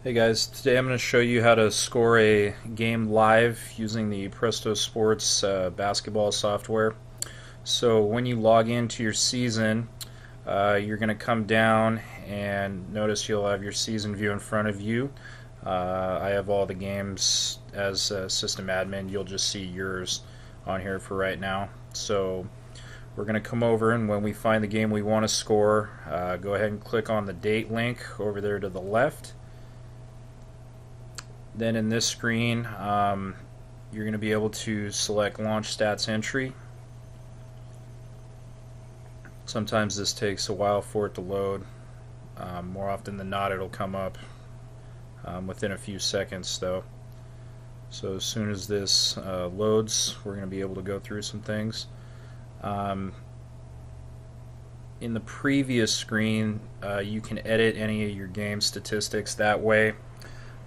Hey guys, today I'm going to show you how to score a game live using the Presto Sports basketball software. So when you log into your season, you're going to come down and notice you'll have your season view in front of you. I have all the games as a system admin. You'll just see yours on here for right now. So we're going to come over, and when we find the game we want to score, go ahead and click on the date link over there to the left. Then in this screen, you're going to be able to select Launch Stats Entry. Sometimes this takes a while for it to load. More often than not, it'll come up within a few seconds, though. So as soon as this loads, we're going to be able to go through some things. In the previous screen, you can edit any of your game statistics that way.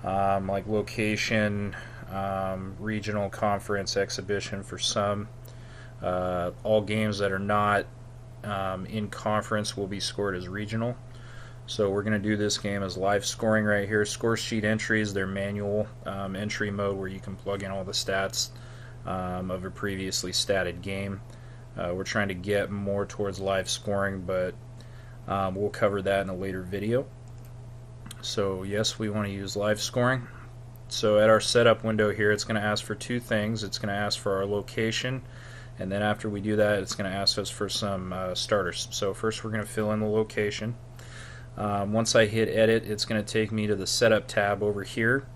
Like location, regional, conference, exhibition for some. All games that are not in conference will be scored as regional. So we're going to do this game as live scoring right here. Score sheet entries, they're manual entry mode where you can plug in all the stats of a previously statted game. We're trying to get more towards live scoring, but we'll cover that in a later video. So yes, we want to use live scoring. So at our setup window here, it's going to ask for two things. It's going to ask for our location, and then after we do that, it's going to ask us for some starters. So first we're going to fill in the location. Once I hit edit, it's going to take me to the setup tab over here.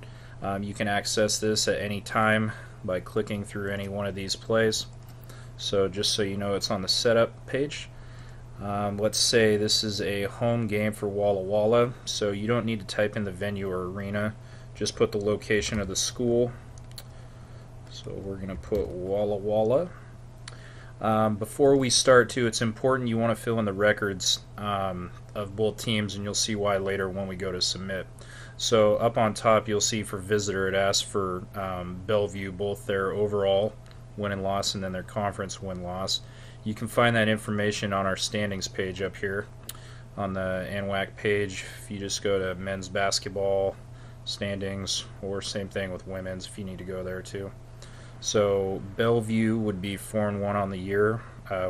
You can access this at any time by clicking through any one of these plays. So just so you know, it's on the setup page. Let's say this is a home game for Walla Walla, so you don't need to type in the venue or arena, just put the location of the school. So we're going to put Walla Walla. Before we start too, it's important you want to fill in the records of both teams, and you'll see why later when we go to submit. So up on top you'll see for visitor it asks for Bellevue, both their overall win and loss and then their conference win-loss. You can find that information on our standings page up here on the ANWAC page. If you just go to men's basketball standings, or same thing with women's if you need to go there too. So Bellevue would be 4-1 on the year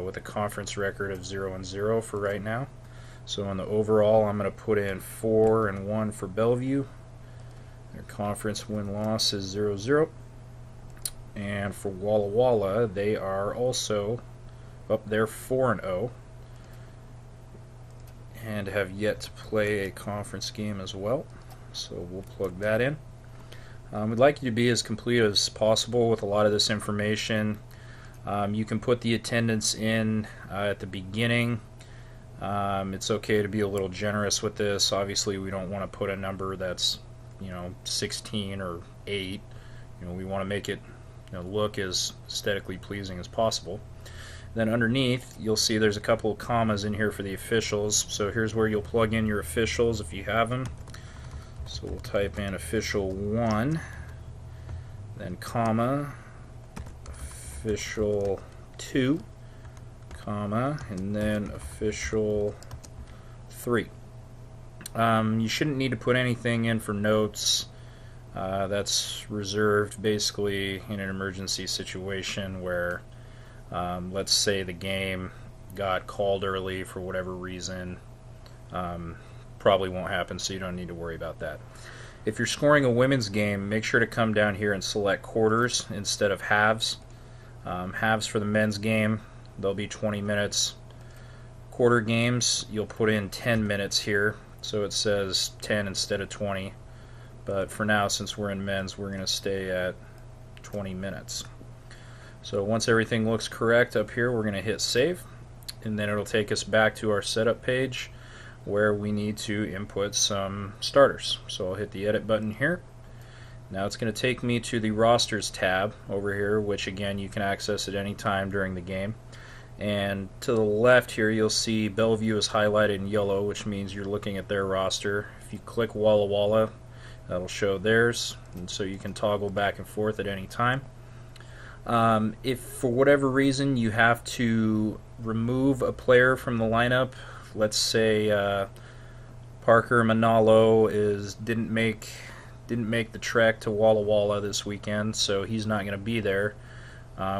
with a conference record of 0-0 for right now. So on the overall, I'm going to put in 4-1 for Bellevue. Their conference win-loss is 0-0. And for Walla Walla, they are also up there 4-0 and have yet to play a conference game as well. So we'll plug that in. We'd like you to be as complete as possible with a lot of this information. You can put the attendance in at the beginning. It's okay to be a little generous with this. Obviously, we don't want to put a number that's 16 or 8. We want to make it look as aesthetically pleasing as possible. Then underneath, you'll see there's a couple of commas in here for the officials. So here's where you'll plug in your officials if you have them. So we'll type in official 1, then comma, official 2, comma, and then official 3. You shouldn't need to put anything in for notes. That's reserved basically in an emergency situation where let's say the game got called early for whatever reason. Probably won't happen, so you don't need to worry about that. If you're scoring a women's game, make sure to come down here and select quarters instead of halves. Halves for the men's game, they'll be 20 minutes. Quarter games, you'll put in 10 minutes here, so it says 10 instead of 20. But for now, since we're in men's, we're going to stay at 20 minutes. So once everything looks correct up here, we're going to hit save, and then it'll take us back to our setup page where we need to input some starters. So I'll hit the edit button here. Now it's going to take me to the rosters tab over here, which again you can access at any time during the game. And to the left here you'll see Bellevue is highlighted in yellow, which means you're looking at their roster. If you click Walla Walla, that'll show theirs, and so you can toggle back and forth at any time. If for whatever reason you have to remove a player from the lineup, let's say Parker Manalo didn't make the trek to Walla Walla this weekend, so he's not going to be there.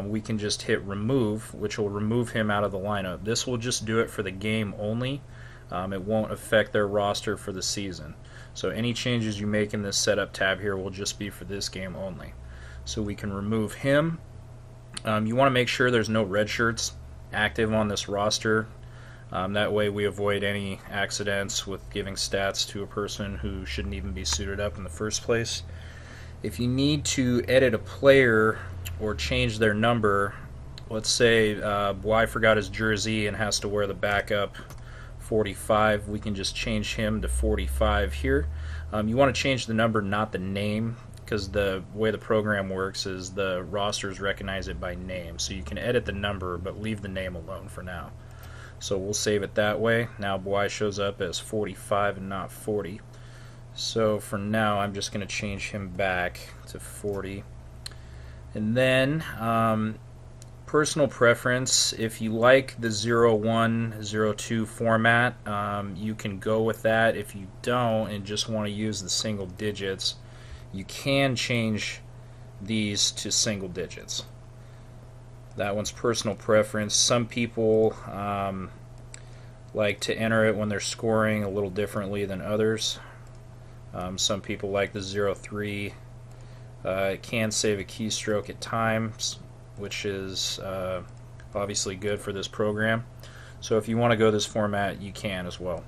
We can just hit remove, which will remove him out of the lineup. This will just do it for the game only. It won't affect their roster for the season. So any changes you make in this setup tab here will just be for this game only. So we can remove him. You want to make sure there's no red shirts active on this roster. That way we avoid any accidents with giving stats to a person who shouldn't even be suited up in the first place. If you need to edit a player or change their number, let's say Bly forgot his jersey and has to wear the backup 45, we can just change him to 45 here. You want to change the number, not the name, because the way the program works is the rosters recognize it by name. So you can edit the number, but leave the name alone for now. So we'll save it that way. Now Bly shows up as 45 and not 40. So for now, I'm just going to change him back to 40. And then personal preference, if you like the 0102 format, you can go with that. If you don't and just want to use the single digits, you can change these to single digits. That one's personal preference. Some people like to enter it when they're scoring a little differently than others. Some people like the 03. It can save a keystroke at times, which is obviously good for this program. So if you want to go this format, you can as well.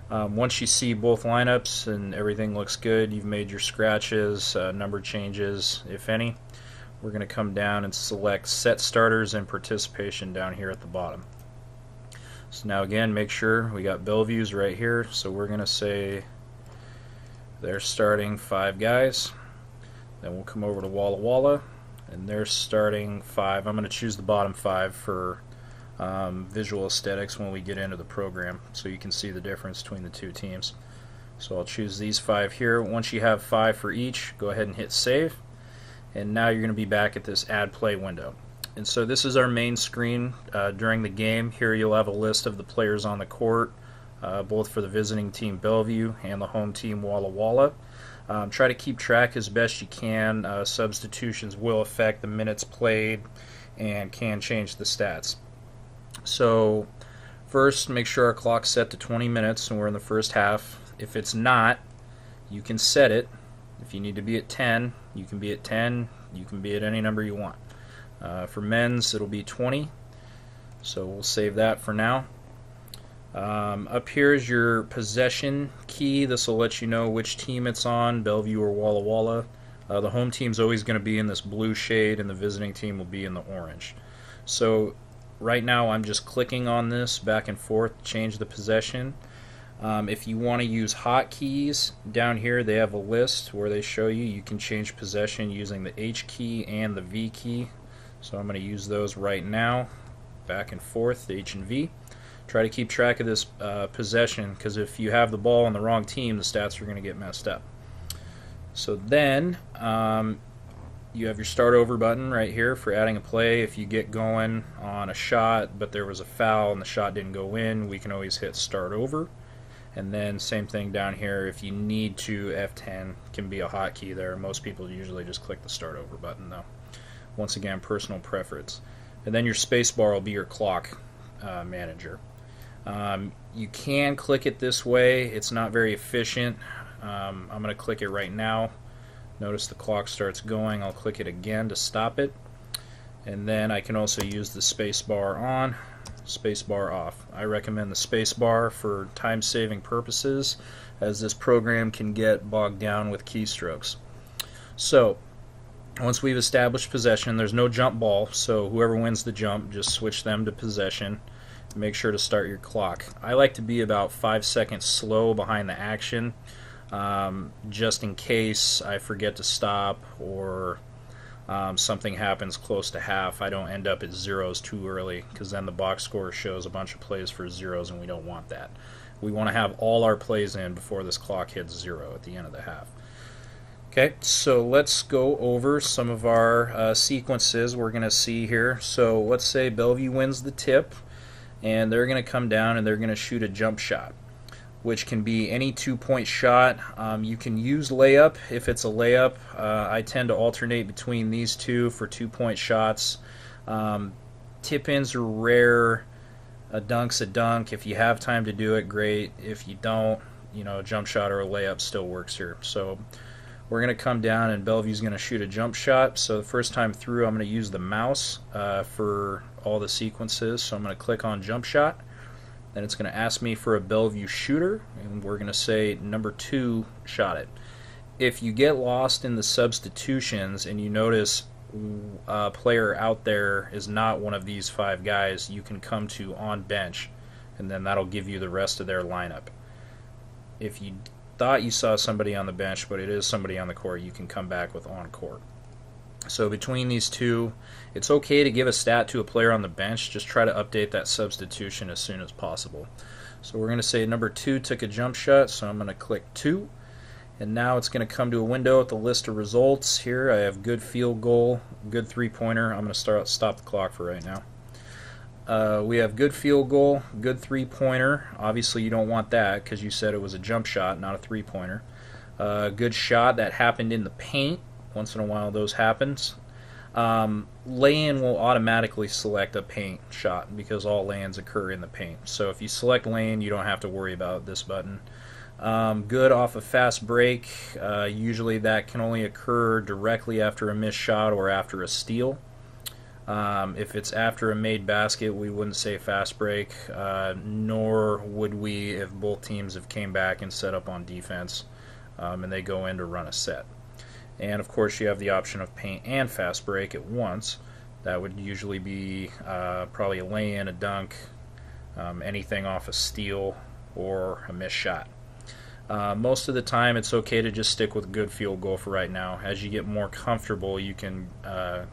Once you see both lineups and everything looks good, you've made your scratches, number changes, if any, we're going to come down and select Set Starters and Participation down here at the bottom. So now again, make sure we got Bellevue's right here, so we're going to say they're starting 5 guys. Then we'll come over to Walla Walla, and they're starting 5. I'm going to choose the bottom 5 for visual aesthetics when we get into the program, so you can see the difference between the two teams. So I'll choose these 5 here. Once you have 5 for each, go ahead and hit save. And now you're going to be back at this Add Play window. And so this is our main screen during the game. Here you'll have a list of the players on the court, both for the visiting team Bellevue and the home team Walla Walla. Try to keep track as best you can. Substitutions will affect the minutes played and can change the stats. So first, make sure our clock's set to 20 minutes and we're in the first half. If it's not, you can set it. If you need to be at 10, you can be at 10. You can be at any number you want. For men's, it'll be 20. So we'll save that for now. Up here is your possession key. This will let you know which team it's on, Bellevue or Walla Walla. The home team's always going to be in this blue shade, and the visiting team will be in the orange. So right now I'm just clicking on this back and forth to change the possession. If you want to use hotkeys, down here they have a list where they show you can change possession using the H key and the V key. So I'm going to use those right now, back and forth, the H and V. Try to keep track of this possession, because if you have the ball on the wrong team, the stats are going to get messed up. So then you have your start over button right here for adding a play. If you get going on a shot but there was a foul and the shot didn't go in, we can always hit start over. And then same thing down here, if you need to, F10 can be a hotkey there. Most people usually just click the start over button though. Once again, personal preference. And then your space bar will be your clock manager. You can click it this way. It's not very efficient. I'm going to click it right now. Notice the clock starts going. I'll click it again to stop it. And then I can also use the space bar on, space bar off. I recommend the space bar for time-saving purposes, as this program can get bogged down with keystrokes. So once we've established possession, there's no jump ball, so whoever wins the jump, just switch them to possession. Make sure to start your clock. I like to be about 5 seconds slow behind the action, just in case I forget to stop or something happens close to half. I don't end up at zeros too early, because then the box score shows a bunch of plays for zeros, and we don't want that. We want to have all our plays in before this clock hits 0 at the end of the half. Okay, so let's go over some of our sequences we're going to see here. So let's say Bellevue wins the tip, and they're going to come down and they're going to shoot a jump shot. which can be any 2-point shot. You can use layup if it's a layup. I tend to alternate between these two for 2-point shots. Tip-ins are rare. A dunk's a dunk. If you have time to do it, great. If you don't, a jump shot or a layup still works here. So we're going to come down and Bellevue's going to shoot a jump shot. So the first time through, I'm going to use the mouse for all the sequences. So I'm going to click on jump shot. Then it's going to ask me for a Bellevue shooter, and we're going to say number 2 shot it. If you get lost in the substitutions and you notice a player out there is not one of these 5 guys, you can come to on bench, and then that'll give you the rest of their lineup. If you thought you saw somebody on the bench, but it is somebody on the court, you can come back with on court. So between these two, it's okay to give a stat to a player on the bench. Just try to update that substitution as soon as possible. So we're going to say number 2 took a jump shot, so I'm going to click 2. And now it's going to come to a window with a list of results. Here I have good field goal, good 3-pointer. I'm going to stop the clock for right now. We have good field goal, good 3-pointer. Obviously you don't want that because you said it was a jump shot, not a 3-pointer. Good shot that happened in the paint. Once in a while those happens. Lay-in will automatically select a paint shot because all lay-ins occur in the paint. So if you select lay-in, you don't have to worry about this button. Good off a fast break. Usually that can only occur directly after a missed shot or after a steal. If it's after a made basket, we wouldn't say fast break, nor would we if both teams have came back and set up on defense and they go in to run a set. And of course you have the option of paint and fast break at once. That would usually be probably a lay-in, a dunk, anything off a steal or a missed shot. Most of the time it's okay to just stick with good field goal for right now. As you get more comfortable, you can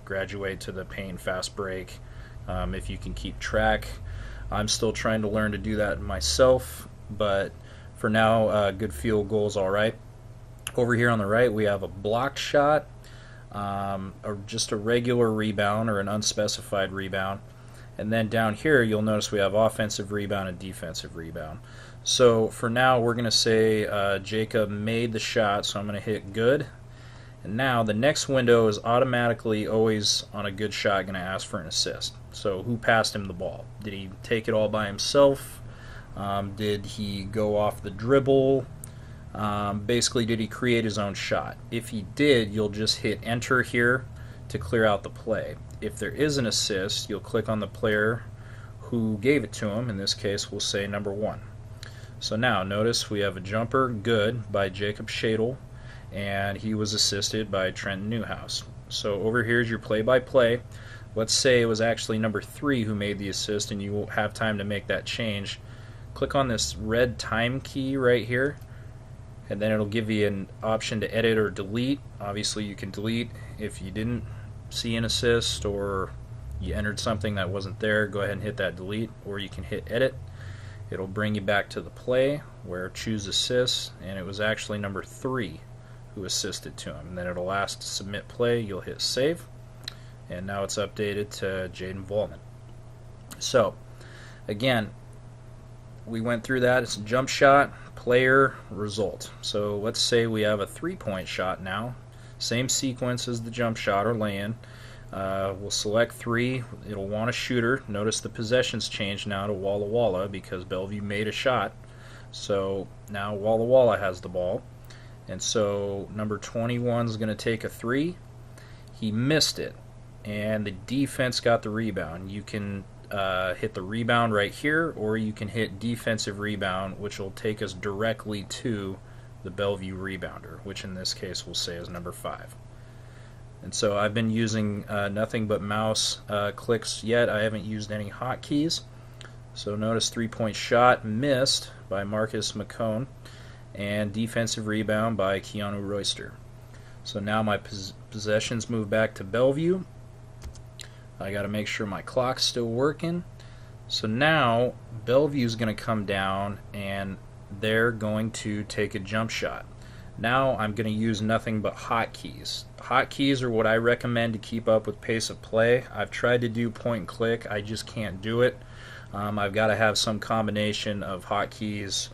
graduate to the paint and fast break if you can keep track. I'm still trying to learn to do that myself, but for now good field goal is alright. Over here on the right we have a blocked shot, or just a regular rebound or an unspecified rebound. And then down here you'll notice we have offensive rebound and defensive rebound. So for now we're going to say Jacob made the shot, so I'm going to hit good. And now the next window is automatically always on a good shot going to ask for an assist. So who passed him the ball? Did he take it all by himself? Did he go off the dribble? Basically, did he create his own shot? If he did, you'll just hit enter here to clear out the play. If there is an assist, you'll click on the player who gave it to him. In this case, we'll say number 1. So now notice we have a jumper good by Jacob Shadle, and he was assisted by Trenton Newhouse. So over here is your play-by-play. Let's say it was actually number 3 who made the assist and you will have time to make that change. Click on this red time key right here, and then it'll give you an option to edit or delete. Obviously you can delete if you didn't see an assist or you entered something that wasn't there. Go ahead and hit that delete, or you can hit edit. It'll bring you back to the play where choose assist, and it was actually number 3 who assisted to him. And then it'll ask to submit play. You'll hit save, and now it's updated to Jaden Volman. So again, we went through that. It's a jump shot, player, result. So let's say we have a 3-point shot now. Same sequence as the jump shot or lay-in. We'll select 3. It'll want a shooter. Notice the possessions changed now to Walla Walla because Bellevue made a shot. So now Walla Walla has the ball. And so number 21 is going to take a 3. He missed it, and the defense got the rebound. You can hit the rebound right here, or you can hit defensive rebound, which will take us directly to the Bellevue rebounder, which in this case we'll say is number 5. And so I've been using nothing but mouse clicks yet. I haven't used any hotkeys. So notice 3-point shot missed by Marcus McCone, and defensive rebound by Keanu Royster. So now my possessions move back to Bellevue. I got to make sure my clock's still working. So now Bellevue's going to come down and they're going to take a jump shot. Now I'm going to use nothing but hotkeys. Hotkeys are what I recommend to keep up with pace of play. I've tried to do point and click. I just can't do it. I've got to have some combination of hotkeys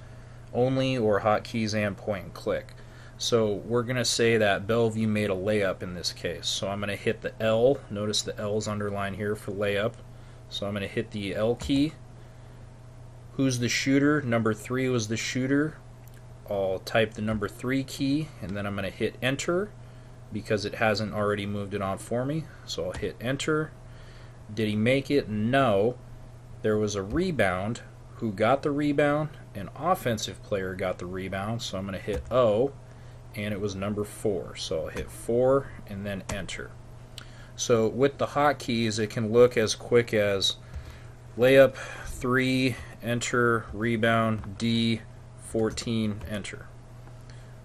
only or hotkeys and point and click. So we're going to say that Bellevue made a layup in this case. So I'm going to hit the L. Notice the L is underlined here for layup. So I'm going to hit the L key. Who's the shooter? Number 3 was the shooter. I'll type the number 3 key, and then I'm going to hit enter because it hasn't already moved it on for me. So I'll hit enter. Did he make it? No. There was a rebound. Who got the rebound? An offensive player got the rebound. So I'm going to hit O, and it was number 4. So I'll hit 4 and then enter. So with the hotkeys, it can look as quick as layup 3, enter, rebound, D, 14, enter,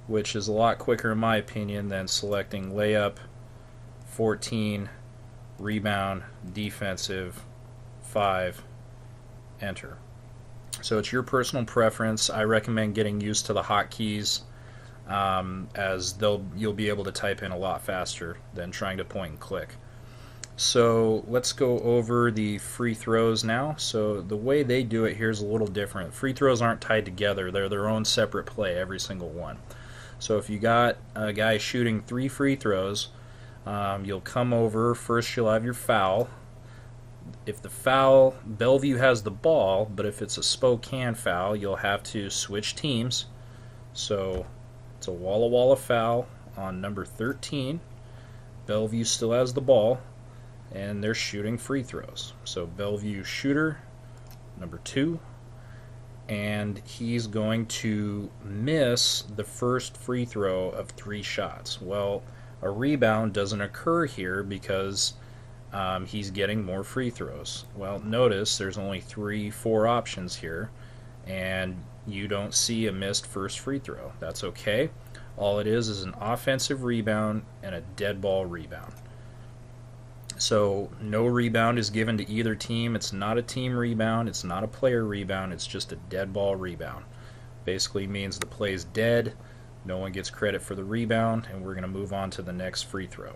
which is a lot quicker in my opinion than selecting layup, 14, rebound, defensive, 5, enter. So it's your personal preference. I recommend getting used to the hotkeys, as you'll be able to type in a lot faster than trying to point and click. So let's go over the free throws now. So the way they do it here is a little different. Free throws aren't tied together. They're their own separate play, every single one. So if you got a guy shooting 3 free throws, you'll come over. First you'll have your foul. If the foul, Bellevue has the ball, but if it's a Spokane foul, you'll have to switch teams. So it's a Walla Walla foul on number 13. Bellevue still has the ball, and they're shooting free throws. So Bellevue shooter, number 2, and he's going to miss the first free throw of 3 shots. Well, a rebound doesn't occur here because he's getting more free throws. Well, notice there's only 4 options here, and you don't see a missed first free throw. That's okay. All it is an offensive rebound and a dead ball rebound. So no rebound is given to either team. It's not a team rebound. It's not a player rebound. It's just a dead ball rebound. Basically means the play's dead. No one gets credit for the rebound, and we're going to move on to the next free throw.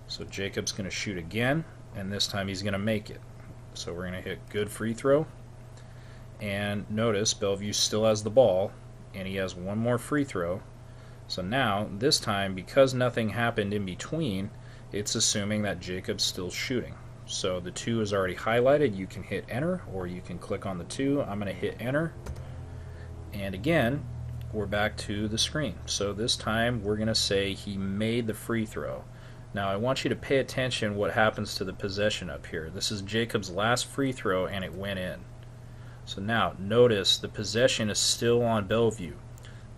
So Jacob's going to shoot again, and this time he's going to make it. So we're going to hit good free throw. And notice Bellevue still has the ball, and he has one more free throw. So now, this time, because nothing happened in between, it's assuming that Jacob's still shooting. So the 2 is already highlighted. You can hit enter, or you can click on the 2. I'm going to hit enter. And again, we're back to the screen. So this time, we're going to say he made the free throw. Now I want you to pay attention what happens to the possession up here. This is Jacob's last free throw, and it went in. So now, notice the possession is still on Bellevue.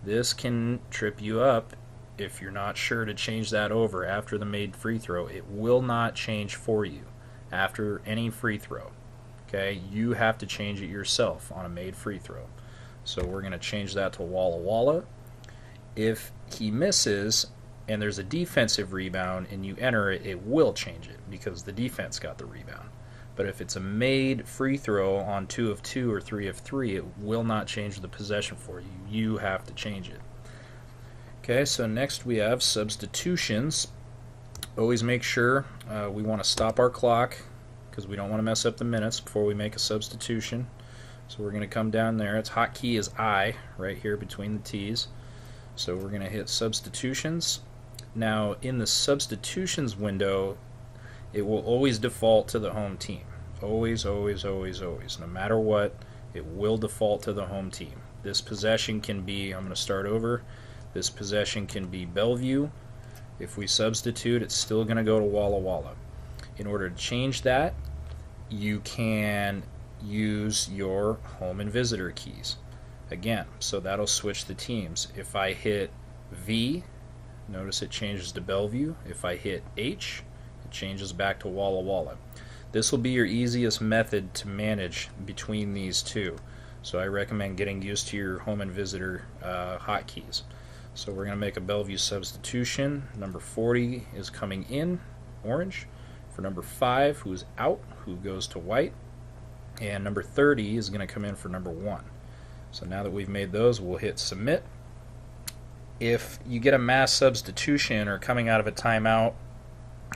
This can trip you up if you're not sure to change that over after the made free throw. It will not change for you after any free throw. Okay, you have to change it yourself on a made free throw. So we're going to change that to Walla Walla. If he misses and there's a defensive rebound and you enter it, it will change it because the defense got the rebound. But if it's a made free throw on 2 of 2 or 3 of 3, it will not change the possession for you. You have to change it. Okay, so next we have substitutions. Always make sure we want to stop our clock because we don't want to mess up the minutes before we make a substitution. So we're going to come down there. Its hotkey is I right here between the T's. So we're going to hit substitutions. Now in the substitutions window, it will always default to the home team. Always, always, always, always. No matter what, it will default to the home team. This possession can be, I'm going to start over, this possession can be Bellevue. If we substitute, it's still going to go to Walla Walla. In order to change that, you can use your home and visitor keys. Again, so that'll switch the teams. If I hit V, notice it changes to Bellevue. If I hit H, it changes back to Walla Walla. This will be your easiest method to manage between these two. So I recommend getting used to your home and visitor hotkeys. So we're going to make a Bellevue substitution. Number 40 is coming in, orange. For number 5, who's out, who goes to white. And number 30 is going to come in for number 1. So now that we've made those, we'll hit submit. If you get a mass substitution or coming out of a timeout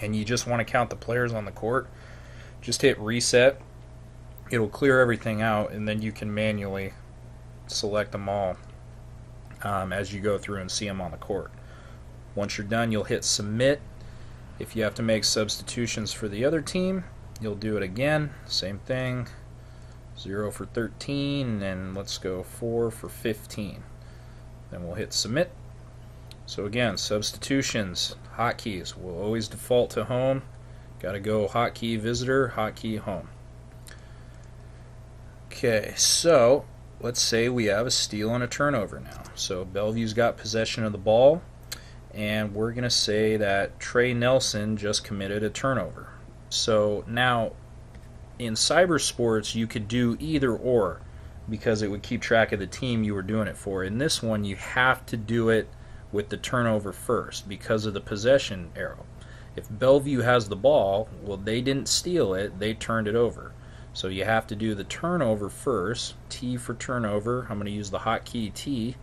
and you just want to count the players on the court, just hit reset. It'll clear everything out, and then you can manually select them all as you go through and see them on the court. Once you're done, you'll hit submit. If you have to make substitutions for the other team, you'll do it again. Same thing. 0 for 13, and let's go 4 for 15. Then we'll hit submit. So again, substitutions, hotkeys will always default to home. Got to go hotkey visitor, hotkey home. Okay, so let's say we have a steal and a turnover now. So Bellevue's got possession of the ball, and we're going to say that Trey Nelson just committed a turnover. So now in cyber sports, you could do either or because it would keep track of the team you were doing it for. In this one, you have to do it with the turnover first because of the possession arrow. If Bellevue has the ball, well, they didn't steal it, they turned it over. So you have to do the turnover first. T for turnover. I'm going to use the hotkey T.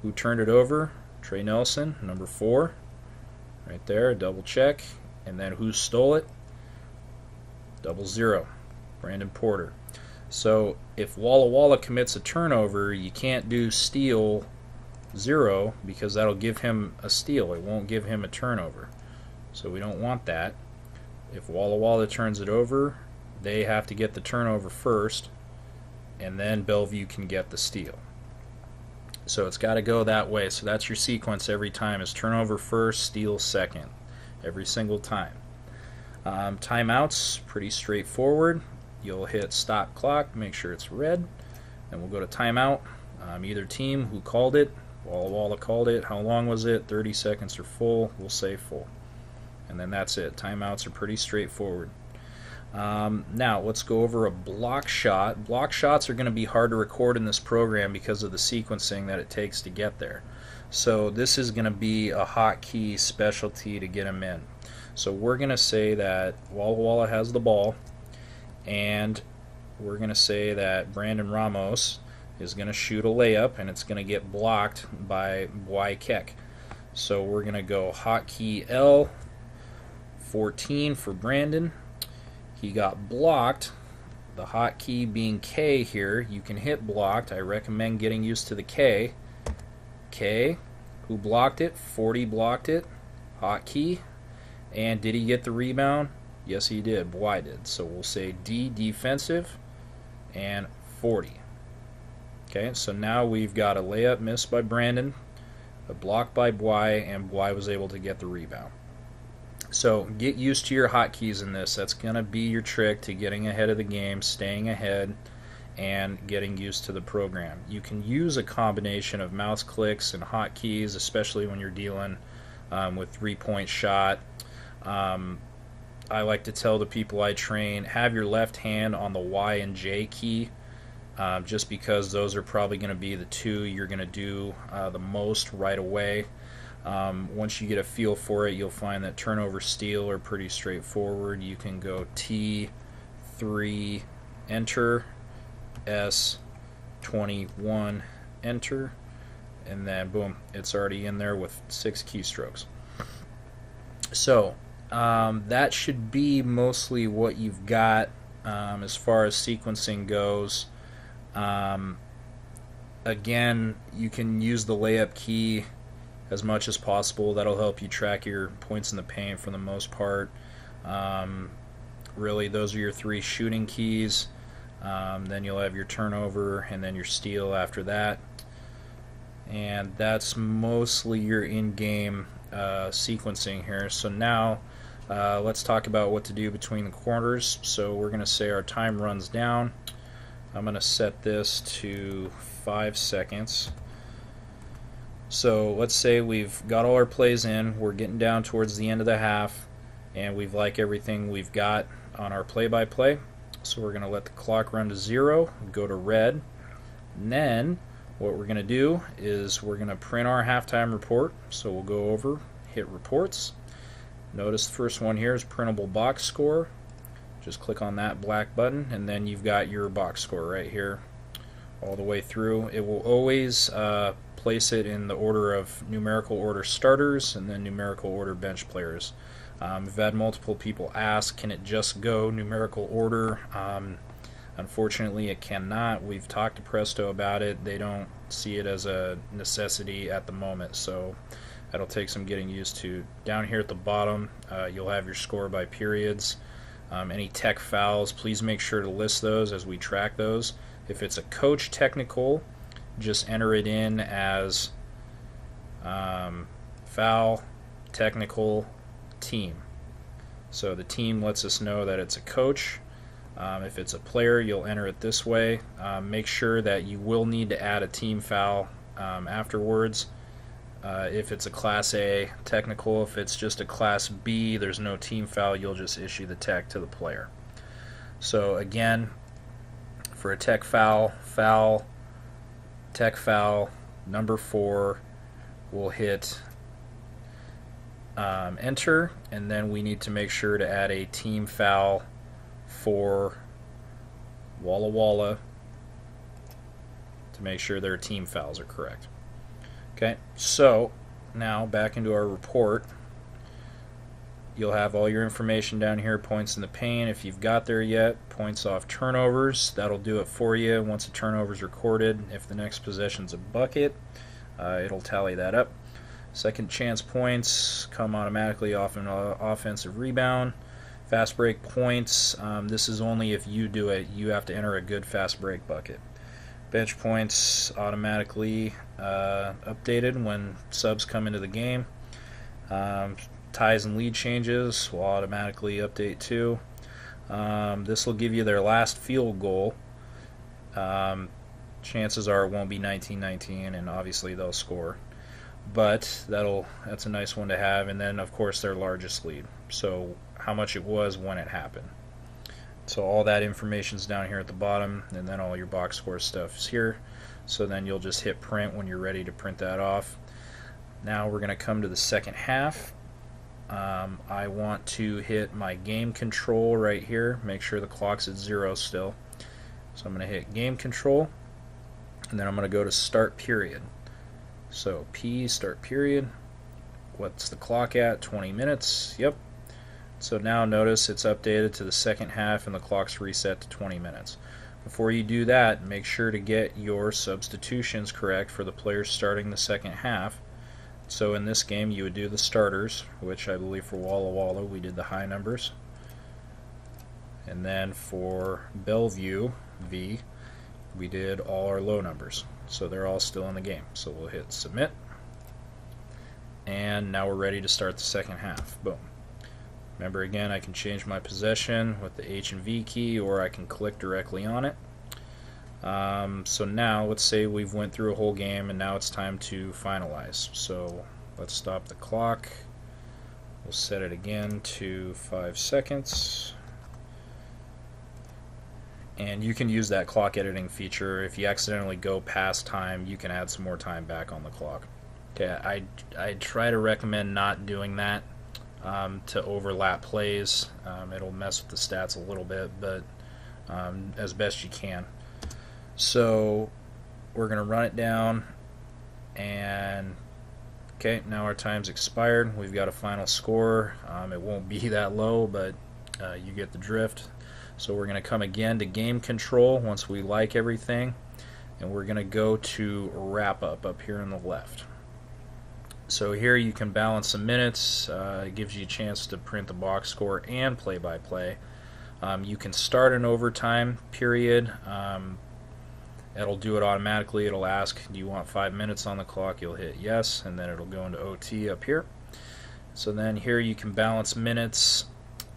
Who turned it over? Trey Nelson, number 4. Right there, double check. And then who stole it? 00. Brandon Porter. So if Walla Walla commits a turnover, you can't do steal 0 because that'll give him a steal. It won't give him a turnover. So we don't want that. If Walla Walla turns it over, they have to get the turnover first, and then Bellevue can get the steal. So it's got to go that way. So that's your sequence every time, is turnover first, steal second, every single time. Timeouts, pretty straightforward. You'll hit stop clock, make sure it's red, and we'll go to timeout. Either team, who called it, Walla Walla called it, how long was it, 30 seconds or full, we'll say full. And then that's it. Timeouts are pretty straightforward. Now let's go over a block shot. Block shots are going to be hard to record in this program because of the sequencing that it takes to get there. So this is going to be a hotkey specialty to get them in. So we're going to say that Walla Walla has the ball, and we're going to say that Brandon Ramos is going to shoot a layup, and it's going to get blocked by Y Keck. So we're going to go hotkey L, 14 for Brandon. He got blocked. The hotkey being K here, you can hit blocked. I recommend getting used to the K. K, who blocked it? 40 blocked it. Hotkey. And did he get the rebound? Yes, he did. Y did. So we'll say D, defensive, and 40. Okay, so now we've got a layup missed by Brandon, a block by Y, and Y was able to get the rebound. So get used to your hotkeys in this. That's going to be your trick to getting ahead of the game, staying ahead, and getting used to the program. You can use a combination of mouse clicks and hotkeys, especially when you're dealing with three-point shot. I like to tell the people I train, have your left hand on the Y and J key, just because those are probably going to be the two you're going to do the most right away. Once you get a feel for it, you'll find that turnover, steal are pretty straightforward. You can go T3, enter, S21, enter, and then boom, it's already in there with 6 keystrokes. So that should be mostly what you've got as far as sequencing goes. Again, you can use the layup key as much as possible. That'll help you track your points in the paint for the most part. Really, those are your 3 shooting keys. Then you'll have your turnover and then your steal after that. And that's mostly your in-game sequencing here. So now let's talk about what to do between the quarters. So we're going to say our time runs down. I'm going to set this to 5 seconds. So let's say we've got all our plays in, we're getting down towards the end of the half, and we've like everything we've got on our play-by-play. So we're going to let the clock run to 0, go to red, and then what we're going to do is we're going to print our halftime report. So we'll go over, hit reports. Notice the first one here is printable box score. Just click on that black button, and then you've got your box score right here all the way through. It will always place it in the order of numerical order starters and then numerical order bench players. I've had multiple people ask, can it just go numerical order? Unfortunately, it cannot. We've talked to Presto about it. They don't see it as a necessity at the moment, so that'll take some getting used to. Down here at the bottom, you'll have your score by periods. Any tech fouls, please make sure to list those as we track those. If it's a coach technical, just enter it in as foul, technical, team. So the team lets us know that it's a coach. If it's a player, you'll enter it this way. Make sure that you will need to add a team foul afterwards. If it's a Class A technical, if it's just a Class B, there's no team foul, you'll just issue the tech to the player. So again, for a tech foul, tech foul, number 4, we'll hit enter, and then we need to make sure to add a team foul for Walla Walla to make sure their team fouls are correct. Okay, so now back into our report. You'll have all your information down here, points in the paint. If you've got there yet, points off turnovers, that'll do it for you. Once a turnover's recorded, if the next possession's a bucket, it'll tally that up. Second chance points come automatically off an offensive rebound. Fast break points, this is only if you do it. You have to enter a good fast break bucket. Bench points automatically updated when subs come into the game. Ties and lead changes will automatically update too. This will give you their last field goal. Chances are it won't be 19-19, and obviously they'll score. But that's a nice one to have. And then, of course, their largest lead. So how much it was when it happened. So all that information's down here at the bottom, and then all your box score stuff is here. So then you'll just hit print when you're ready to print that off. Now we're going to come to the second half. I want to hit my game control right here. Make sure the clock's at 0 still. So I'm going to hit game control, and then I'm going to go to start period. So P, start period. What's the clock at? 20 minutes. Yep. So now notice it's updated to the second half and the clock's reset to 20 minutes. Before you do that, make sure to get your substitutions correct for the players starting the second half. So in this game you would do the starters, which I believe for Walla Walla we did the high numbers. And then for Bellevue V, we did all our low numbers. So they're all still in the game. So we'll hit submit. And now we're ready to start the second half. Boom. Remember, again, I can change my possession with the H and V key, or I can click directly on it. So now, let's say we've went through a whole game, and now it's time to finalize. So let's stop the clock. We'll set it again to 5 seconds. And you can use that clock editing feature. If you accidentally go past time, you can add some more time back on the clock. Okay, I try to recommend not doing that. To overlap plays. It'll mess with the stats a little bit, but as best you can. So we're going to run it down, and okay, now our time's expired. We've got a final score. It won't be that low, but you get the drift. So we're going to come again to game control once we like everything, and we're going to go to wrap up here on the left. So here you can balance the minutes. It gives you a chance to print the box score and play-by-play. You can start an overtime period. It'll do it automatically. It'll ask, do you want 5 minutes on the clock? You'll hit yes, and then it'll go into OT up here. So then here you can balance minutes.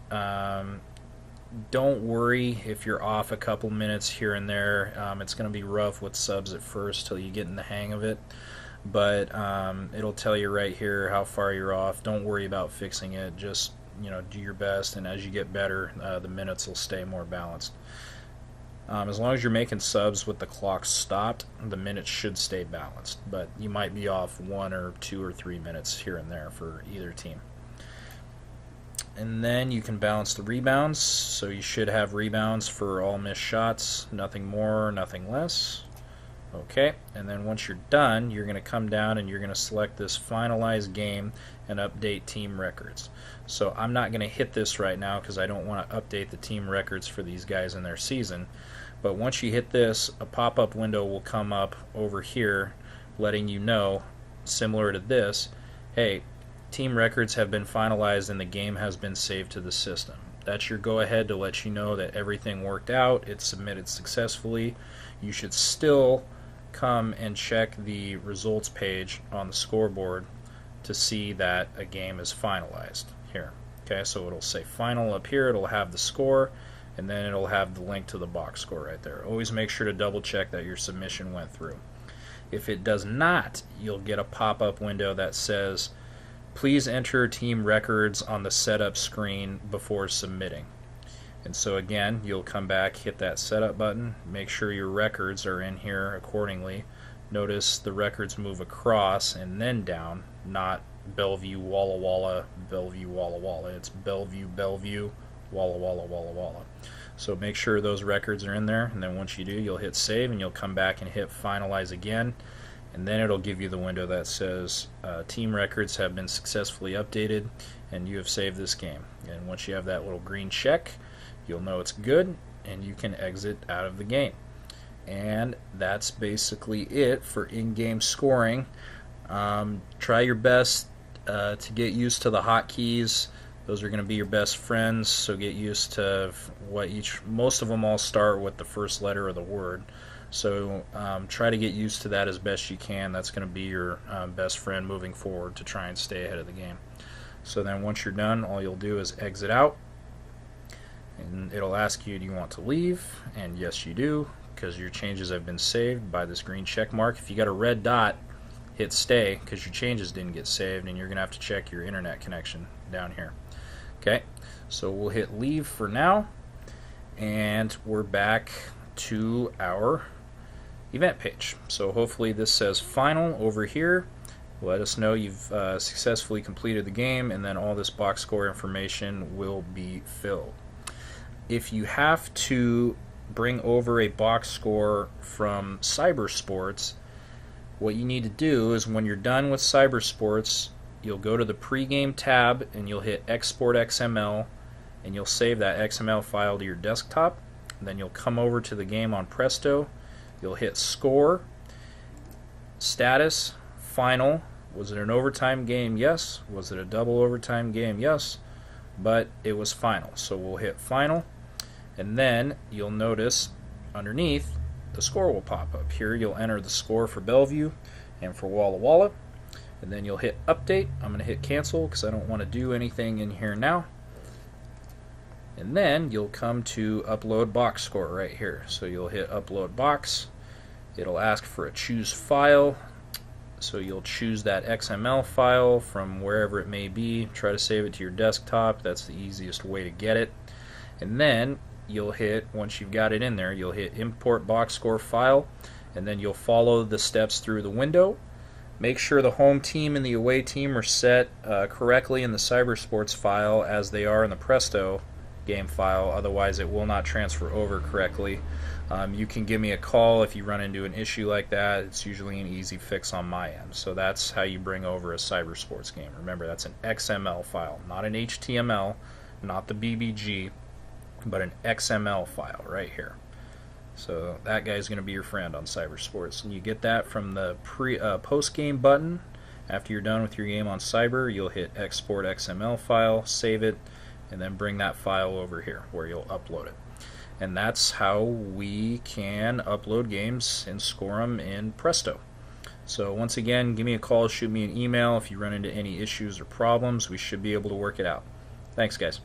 Don't worry if you're off a couple minutes here and there. It's going to be rough with subs at first till you get in the hang of it. But it'll tell you right here how far you're off. Don't worry about fixing it. Just do your best, and as you get better, the minutes will stay more balanced. As long as you're making subs with the clock stopped, the minutes should stay balanced. But you might be off 1 or 2 or 3 minutes here and there for either team. And then you can balance the rebounds. So you should have rebounds for all missed shots. Nothing more, nothing less. Okay, and then once you're done, you're going to come down and you're going to select this Finalize Game and Update Team Records. So I'm not going to hit this right now because I don't want to update the team records for these guys in their season. But once you hit this, a pop-up window will come up over here letting you know, similar to this, hey, team records have been finalized and the game has been saved to the system. That's your go-ahead to let you know that everything worked out, it's submitted successfully. You should still come and check the results page on the scoreboard to see that a game is finalized here. Okay, so it'll say final up here, it'll have the score, and then it'll have the link to the box score right there. Always make sure to double check that your submission went through. If it does not, you'll get a pop-up window that says, please enter team records on the setup screen before submitting. And so again, you'll come back, hit that setup button, make sure your records are in here accordingly. Notice the records move across and then down, not Bellevue, Walla Walla, Bellevue, Walla Walla. It's Bellevue, Bellevue, Walla Walla, Walla Walla. So make sure those records are in there, and then once you do, you'll hit save and you'll come back and hit finalize again, and then it'll give you the window that says team records have been successfully updated and you have saved this game. And once you have that little green check, you'll know it's good and you can exit out of the game. And that's basically it for in-game scoring. Try your best to get used to the hotkeys. Those are going to be your best friends, so get used to what most of them all start with the first letter of the word. So try to get used to that as best you can. That's going to be your best friend moving forward to try and stay ahead of the game. So then once you're done, all you'll do is exit out, and it'll ask you, do you want to leave? And yes, you do, because your changes have been saved by this green check mark. If you got a red dot, hit stay, because your changes didn't get saved, and you're going to have to check your internet connection down here. Okay, so we'll hit leave for now, and we're back to our event page. So hopefully this says final over here. Let us know you've successfully completed the game, and then all this box score information will be filled. If you have to bring over a box score from Cybersports, what you need to do is when you're done with Cybersports, you'll go to the pregame tab and you'll hit export XML, and you'll save that XML file to your desktop. Then you'll come over to the game on Presto, you'll hit score, status, final. Was it an overtime game? Yes. Was it a double overtime game? Yes. But it was final. So we'll hit final, and then you'll notice underneath the score will pop up. Here you'll enter the score for Bellevue and for Walla Walla, and then you'll hit update. I'm going to hit cancel because I don't want to do anything in here now. And then you'll come to upload box score right here. So you'll hit upload box. It'll ask for a choose file. So you'll choose that XML file from wherever it may be. Try to save it to your desktop. That's the easiest way to get it. And then you'll hit, once you've got it in there, you'll hit import box score file, and then you'll follow the steps through the window. Make sure the home team and the away team are set correctly in the Cybersports file as they are in the Presto game file, otherwise it will not transfer over correctly. You can give me a call if you run into an issue like that. It's usually an easy fix on my end. So that's how you bring over a Cybersports game. Remember, that's an XML file, not an HTML, not the BBG, but an XML file right here. So that guy's going to be your friend on Cybersports, and you get that from the post-game button. After you're done with your game on Cyber, you'll hit export XML file, save it, and then bring that file over here where you'll upload it. And that's how we can upload games and score them in Presto. So once again, give me a call, shoot me an email if you run into any issues or problems. We should be able to work it out. Thanks, guys.